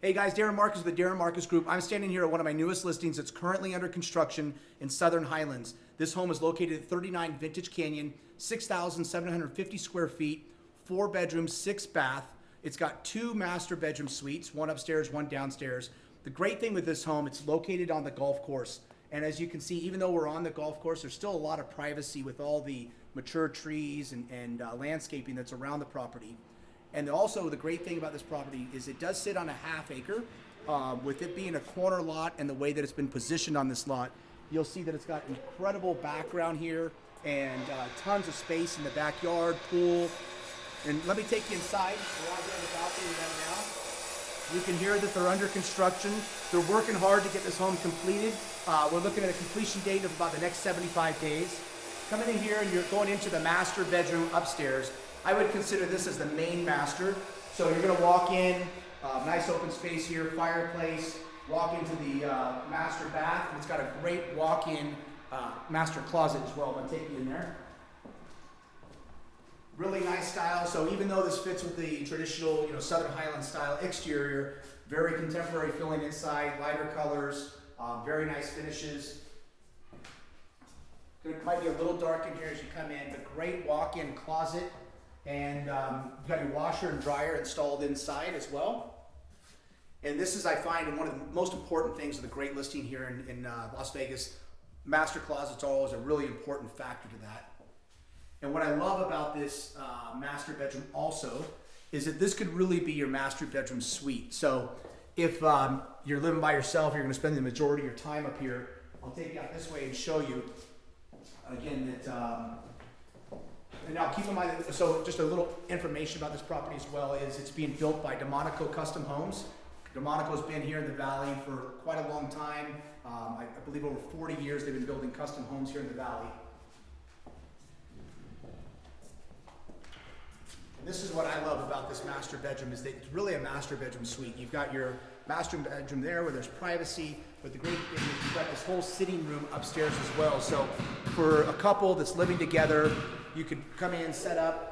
Hey guys, Darin Marques with the Darin Marques Group. I'm standing here at one of my newest listings that's currently under construction in Southern Highlands. This home is located at 39 Vintage Canyon, 6,750 square feet, 4 bedrooms, 6 bath. It's got 2 master bedroom suites, one upstairs, one downstairs. The great thing with this home, it's located on the golf course. And as you can see, even though we're on the golf course, there's still a lot of privacy with all the mature trees and landscaping that's around the property. And also the great thing about this property is it does sit on a half acre. With it being a corner lot and the way that it's been positioned on this lot, you'll see that it's got incredible background here and tons of space in the backyard, pool. And let me take you inside. We're out there in the balcony right now. You can hear that they're under construction. They're working hard to get this home completed. We're looking at a completion date of about the next 75 days. Coming in here and you're going into the master bedroom upstairs. I would consider this as the main master. So you're gonna walk in, nice open space here, fireplace, walk into the master bath, and it's got a great walk-in master closet as well. I'm gonna take you in there. Really nice style. So even though this fits with the traditional, Southern Highlands style exterior, very contemporary feeling inside, lighter colors, very nice finishes. It might be a little dark in here as you come in, but great walk-in closet. And you've got your washer and dryer installed inside as well. And this is, I find, one of the most important things of the great listing here in Las Vegas. Master closets are always a really important factor to that. And what I love about this master bedroom also is that this could really be your master bedroom suite. So if you're living by yourself, you're going to spend the majority of your time up here. I'll take you out this way and show you again that. And now keep in mind, so just a little information about this property as well is it's being built by Delmonico Custom Homes. Delmonico's been here in the valley for quite a long time. I believe over 40 years they've been building custom homes here in the valley. And this is what I love about this master bedroom is that it's really a master bedroom suite. You've got your master bedroom there where there's privacy, but the great thing is you've got this whole sitting room upstairs as well. So for a couple that's living together, you could come in, set up,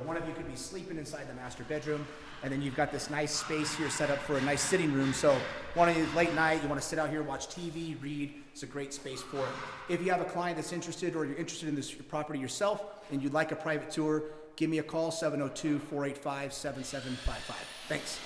one of you could be sleeping inside the master bedroom, and then you've got this nice space here set up for a nice sitting room. So one of you late night, you want to sit out here, watch TV, read, it's a great space for it. If you have a client that's interested or you're interested in this property yourself and you'd like a private tour, give me a call, 702-485-7755. Thanks.